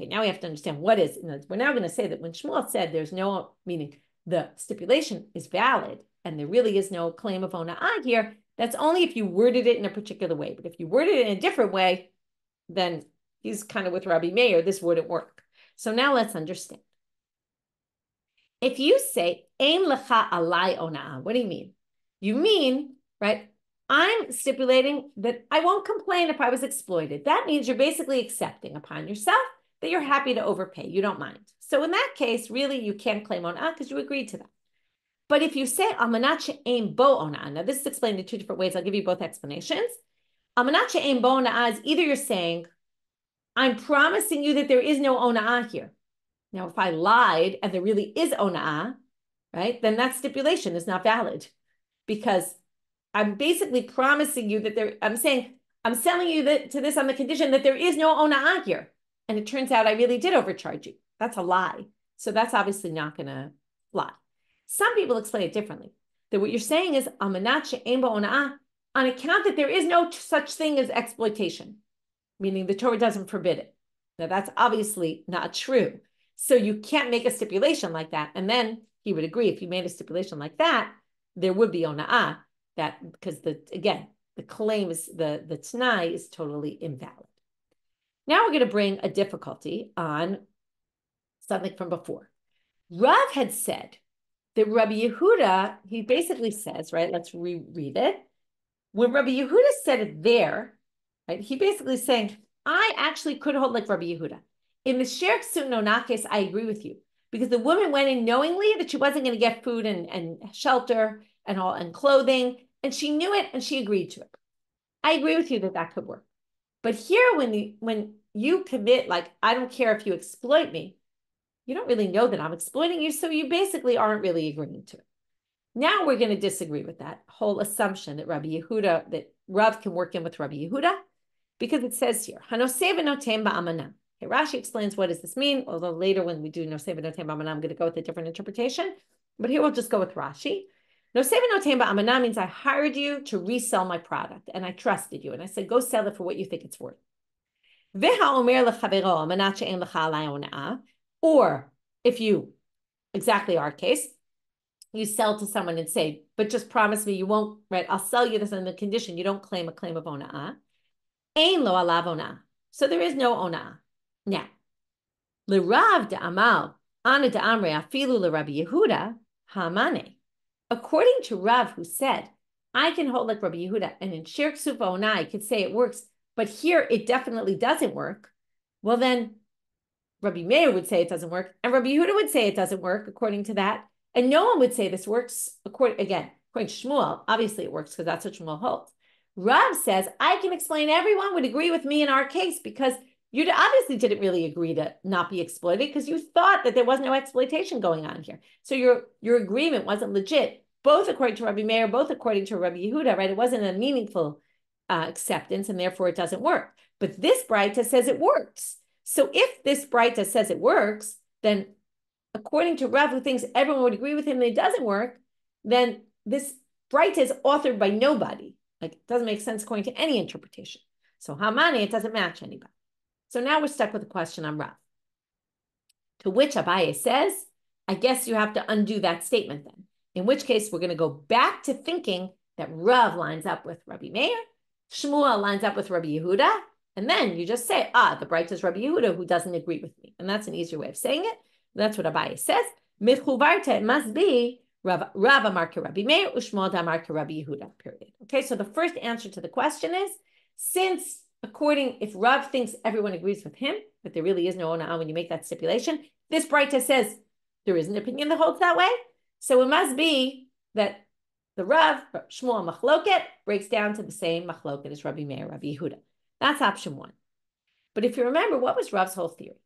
now we have to understand what is. We're now going to say that when Shmuel said there's no, meaning the stipulation is valid and there really is no claim of ona'ah here, that's only if you worded it in a particular way. But if you worded it in a different way, then he's kind of with Rabbi Meir, this wouldn't work. So now let's understand. If you say, Ein lecha alai ona'ah, what do you mean? You mean, right, I'm stipulating that I won't complain if I was exploited. That means you're basically accepting upon yourself that you're happy to overpay. You don't mind. So in that case, really, you can't claim ona'ah because you agreed to that. But if you say, Amanat she'ein bo ona'ah, now this is explained in two different ways. I'll give you both explanations. Amanat she'ein bo ona'ah is either you're saying, I'm promising you that there is no ona'ah here. Now, if I lied and there really is ona'ah, right, then that stipulation is not valid, because I'm basically promising you that I'm selling you to this on the condition that there is no ona'ah here. and it turns out I really did overcharge you. That's a lie. So that's obviously not going to fly. Some people explain it differently. That what you're saying is on account that there is no such thing as exploitation, meaning the Torah doesn't forbid it. Now that's obviously not true. So you can't make a stipulation like that. And then he would agree if you made a stipulation like that, there would be ona'ah, that because the claim is the t'nai is totally invalid. Now we're going to bring a difficulty on something from before. Rav had said that Rabbi Yehuda, he basically says, right, let's reread it. When Rabbi Yehuda said it there, right, he basically saying, I actually could hold like Rabbi Yehuda. In the Shiur Ksut Nona case, I agree with you, because the woman went in knowingly that she wasn't going to get food and shelter and clothing, and she knew it and she agreed to it. I agree with you that that could work. But here, when you commit, like, I don't care if you exploit me, you don't really know that I'm exploiting you, so you basically aren't really agreeing to it. Now we're going to disagree with that whole assumption that Rabbi Yehuda, that Rav can work in with Rabbi Yehuda, because it says here, Hanoseh v'notem ba'amana. Okay, Rashi explains what does this mean, although later when we do Noseh v'notem ba'amana, I'm going to go with a different interpretation, but here we'll just go with Rashi. Noseh v'notem ba'amana means I hired you to resell my product, and I trusted you, and I said, go sell it for what you think it's worth. V'ha'omer lechavero amanat she'en lecha alai ona'ah. Or if you, exactly our case, you sell to someone and say, but just promise me you won't, right? I'll sell you this on the condition you don't claim a claim of ona'ah. Ein lo alav ona'ah. So there is no ona'ah. Now, l'rav da'amal, ana da'amre afilu l'Rabbi Yehuda, ha'amane. According to Rav, who said, I can hold like Rabbi Yehuda, and in Shiur Ksut Onah, I could say it works, but here it definitely doesn't work. Well, then Rabbi Meir would say it doesn't work, and Rabbi Yehuda would say it doesn't work according to that, and no one would say this works according to Shmuel. Obviously it works because that's what Shmuel holds. Rav says, I can explain, everyone would agree with me in our case, because you obviously didn't really agree to not be exploited because you thought that there was no exploitation going on here. So your agreement wasn't legit, both according to Rabbi Meir, both according to Rabbi Yehuda, right? It wasn't a meaningful acceptance, and therefore it doesn't work. But this Braita says it works. So if this Braita says it works, then according to Rav, who thinks everyone would agree with him that it doesn't work, then this Braita is authored by nobody. Like, it doesn't make sense according to any interpretation. So Hamani, it doesn't match anybody. So now we're stuck with a question on Rav. To which Abaye says, I guess you have to undo that statement then. In which case, we're going to go back to thinking that Rav lines up with Rabbi Meir, Shmuel lines up with Rabbi Yehuda, and then you just say, the Braita is Rabbi Yehuda who doesn't agree with me. And that's an easier way of saying it. That's what Abaye says. Mitchuvarta, it must be Rav Amar ke Rabbi Meir, Ushmuel Amar ke Rabbi Yehuda, period. Okay, so the first answer to the question is, since if Rav thinks everyone agrees with him, but there really is no ona'ah when you make that stipulation, this Braita says there is an opinion that holds that way. So it must be that the Rav, Shmuel Machloket, breaks down to the same Machloket as Rabbi Meir, Rabbi Yehuda. That's option one. But if you remember, what was Rav's whole theory?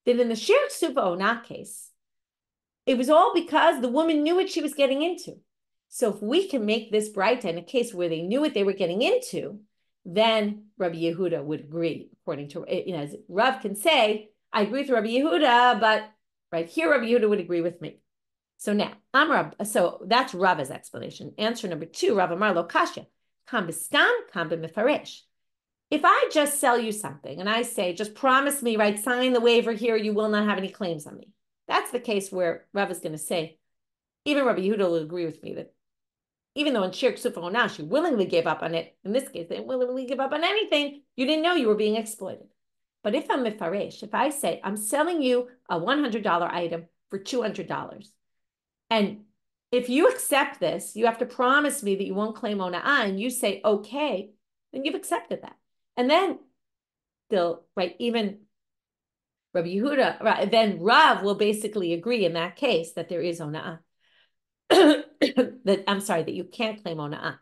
That in the Shiur Ksut Onah case, it was all because the woman knew what she was getting into. So if we can make this Braita in a case where they knew what they were getting into, then Rabbi Yehuda would agree, according to, as Rav can say, I agree with Rabbi Yehuda, but right here, Rabbi Yehuda would agree with me. So now, so that's Rav's explanation. Answer number two, Rav Amar lo kasha, kam b'stam, kam b'mefaresh. If I just sell you something and I say, just promise me, right, sign the waiver here, you will not have any claims on me. That's the case where Rav is going to say, even Rabbi Yehuda will agree with me that even though in Shiur Ksut Onah, she willingly gave up on it, in this case, they didn't willingly give up on anything, you didn't know you were being exploited. But if I'm mefaresh, if I say, I'm selling you a $100 item for $200, and if you accept this, you have to promise me that you won't claim ona'ah, and you say, okay, then you've accepted that. And then even Rabbi Yehuda, right, then Rav will basically agree in that case that there is ona'ah. that you can't claim ona'ah.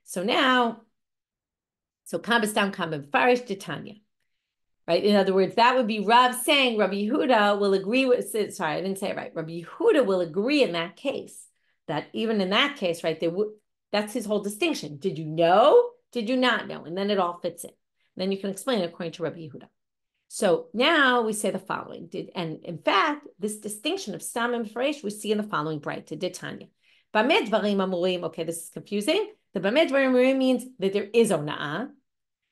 So now, kambastam kambim farish detanya. Right? In other words, that would be Rav saying Rabbi Yehuda will agree with, sorry, I didn't say it right. Rabbi Yehuda will agree in that case, that even in that case, right, that's his whole distinction. Did you know? Did you not know? And then it all fits in. Then you can explain it according to Rabbi Yehuda. So now we say the following. And in fact, this distinction of stam and fresh we see in the following Braita, Tanya. Bamed dvarim amurim. Okay, this is confusing. The bamed dvarim amurim means that there is ona'ah.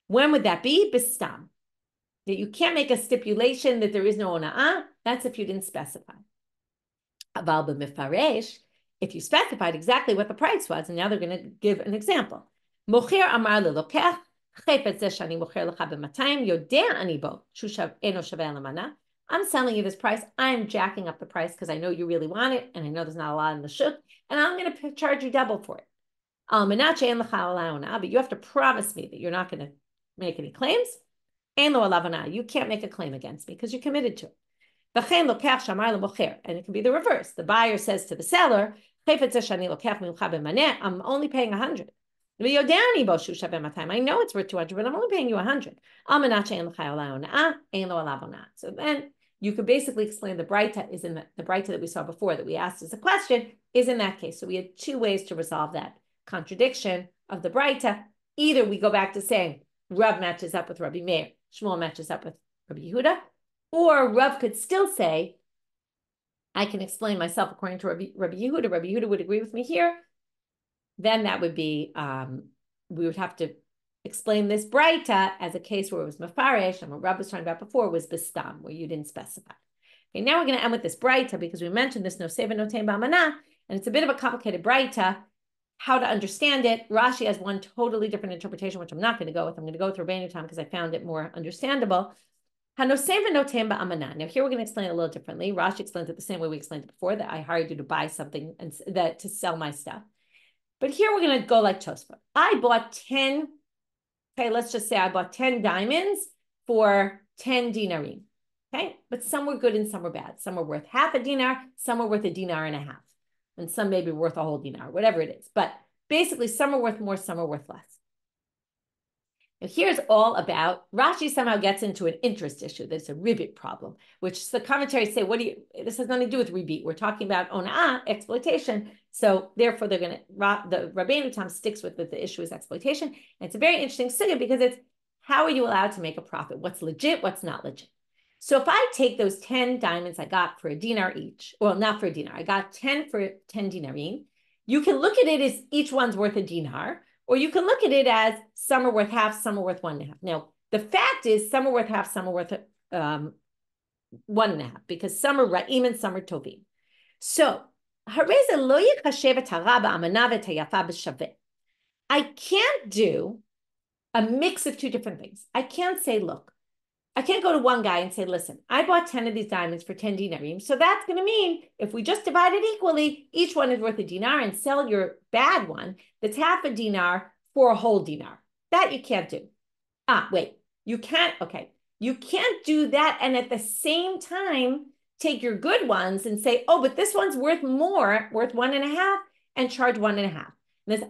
When would that be? Bistam. That you can't make a stipulation that there is no ona'ah. That's if you didn't specify. Aval b'mifaresh, if you specified exactly what the price was, and now they're going to give an example. Mocher amar lelokech, chayfetz zeh shani mocher lecha b'matayim, yodea ani bo, shu eno shaveh lamana. I'm selling you this price. I'm jacking up the price because I know you really want it, and I know there's not a lot in the shuk, and I'm going to charge you double for it. But you have to promise me that you're not going to make any claims. You can't make a claim against me because you're committed to it. And it can be the reverse. The buyer says to the seller, I'm only paying 100. I know it's worth 200, but I'm only paying you 100. So then you could basically explain the Braita is in the Braita that we saw before that we asked as a question is in that case. So we had two ways to resolve that contradiction of the Braita. Either we go back to saying Rav matches up with Rabbi Meir, Shmuel matches up with Rabbi Yehuda, or Rav could still say, I can explain myself according to Rabbi Yehuda. Rabbi Yehuda would agree with me here. Then that would be, we would have to explain this Braita as a case where it was Mefaresh, and what Rav was talking about before was Bistam, where you didn't specify. Okay, now we're going to end with this Braita because we mentioned this no seva no tein ba'amana, and it's a bit of a complicated Braita. How to understand it. Rashi has one totally different interpretation, which I'm not going to go with. I'm going to go with Rabbanit Tam because I found it more understandable. Now here we're going to explain it a little differently. Rashi explains it the same way we explained it before, that I hired you to buy something and that to sell my stuff. But here we're going to go like Tosfot. I bought 10, okay, let's just say I bought 10 diamonds for 10 dinarim. Okay, but some were good and some were bad. Some were worth half a dinar, some were worth a dinar and a half. And some may be worth a whole dinar, whatever it is. But basically, some are worth more, some are worth less. Now, here's all about, Rashi somehow gets into an interest issue. There's a ribit problem, which the commentaries say, this has nothing to do with ribit. We're talking about ona'ah, exploitation. So therefore, the Rabbanit Tam sticks with the issue is exploitation. And it's a very interesting sugya because it's, how are you allowed to make a profit? What's legit, what's not legit? So if I take those 10 diamonds I got for a dinar each, well, not for a dinar, I got 10 for 10 dinarim, you can look at it as each one's worth a dinar, or you can look at it as some are worth half, some are worth 1.5. Now, the fact is some are worth half, some are worth 1.5, because some are ra'im and some are tovim. So, I can't do a mix of two different things. I can't say, look, I can't go to one guy and say, listen, I bought 10 of these diamonds for 10 dinarim. So that's going to mean if we just divide it equally, each one is worth a dinar, and sell your bad one that's half a dinar for a whole dinar. That you can't do. Wait, you can't. Okay. You can't do that. And at the same time, take your good ones and say, oh, but this one's worth more, worth 1.5, and charge 1.5.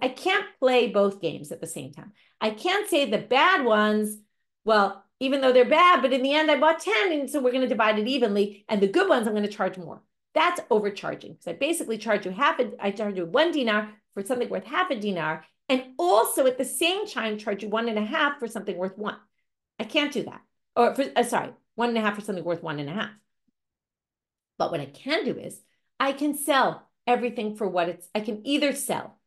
I can't play both games at the same time. I can't say the bad ones, well, even though they're bad, but in the end I bought 10, and so we're going to divide it evenly, and the good ones I'm going to charge more. That's overcharging. So I basically charge you I charge you 1 dinar for something worth half a dinar, and also at the same time charge you 1.5 for something worth 1. I can't do that. Or 1.5 for something worth 1.5. But what I can do is I can sell everything for what I can either sell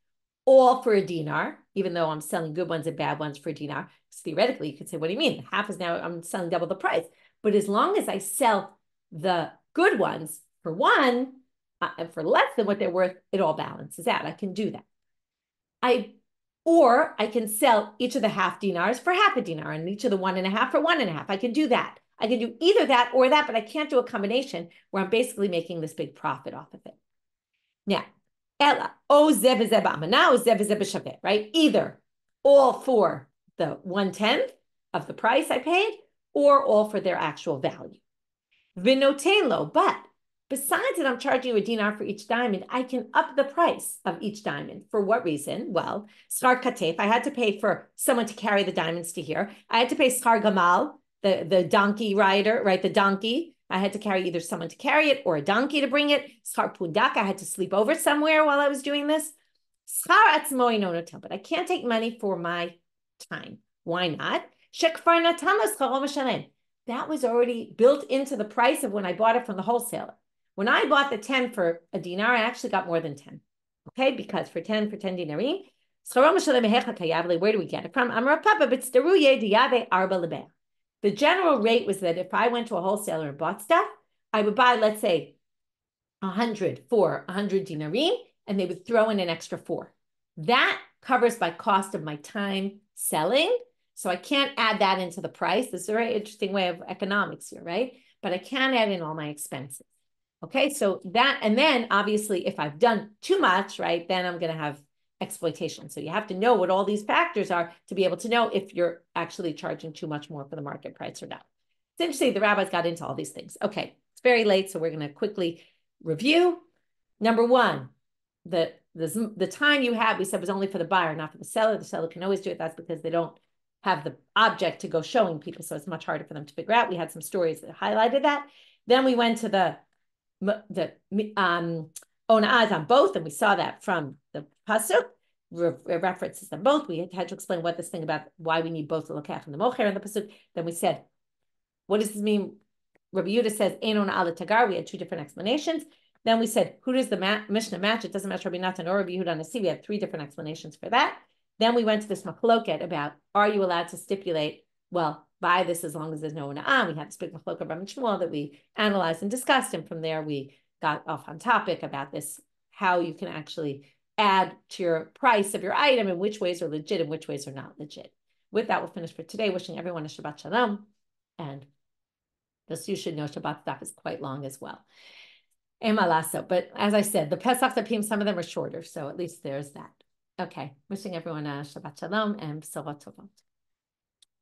all for a dinar, even though I'm selling good ones and bad ones for a dinar. Theoretically, you could say, what do you mean? Half is now, I'm selling double the price. But as long as I sell the good ones for 1 and for less than what they're worth, it all balances out. I can do that. Or I can sell each of the half dinars for half a dinar and each of the 1.5 for 1.5. I can do that. I can do either that or that, but I can't do a combination where I'm basically making this big profit off of it. Now, Ella, right? Either all for the 1/10 of the price I paid, or all for their actual value. Vinotelo, but besides that I'm charging you a dinar for each diamond, I can up the price of each diamond. For what reason? Well, schar katef, I had to pay for someone to carry the diamonds to here. I had to pay schar gamal, the donkey rider, right? The donkey. I had to carry either someone to carry it or a donkey to bring it. Schar pundak, I had to sleep over somewhere while I was doing this. Schar atzmoi no notel, but I can't take money for my time. Why not? that was already built into the price of when I bought it from the wholesaler. When I bought the 10 for a dinar, I actually got more than 10. Okay, because for 10 dinarim, where do we get it from? The general rate was that if I went to a wholesaler and bought stuff, I would buy, let's say, 100 for 100 dinarim, and they would throw in an extra 4. That covers my cost of my time selling. So I can't add that into the price. This is a very interesting way of economics here, right? But I can add in all my expenses. Okay, so that, and then obviously if I've done too much, right, then I'm going to have exploitation. So you have to know what all these factors are to be able to know if you're actually charging too much more for the market price or not. It's interesting, the rabbis got into all these things. Okay, it's very late, so we're going to quickly review. Number one, the time you had, we said, was only for the buyer, not for the seller. The seller can always do it. That's because they don't have the object to go showing people, so it's much harder for them to figure out. We had some stories that highlighted that. Then we went to the ona'az on both, and we saw that from the pasuk references them both. We had to explain what this thing about why we need both the lokach and the mocher in the pasuk. Then we said, what does this mean? Rabbi Yehuda says ein ona'al tagar. We had 2 different explanations. Then we said, who does the Mishnah match? It doesn't match Rabbi Natan or Rabbi Yehuda Nasi. We had 3 different explanations for that. Then we went to this machloket about, are you allowed to stipulate, well, buy this as long as there's no ona'ah. We had this big machloket of Rabbanit Shmuel that we analyzed and discussed, and from there we got off on topic about this, how you can actually add to your price of your item and which ways are legit and which ways are not legit. With that, we'll finish for today. Wishing everyone a Shabbat Shalom. And just you should know Shabbat stuff is quite long as well. Emalaso. But as I said, the Pesach Dapim, some of them are shorter. So at least there's that. Okay. Wishing everyone a Shabbat Shalom and B'sorot Tovot.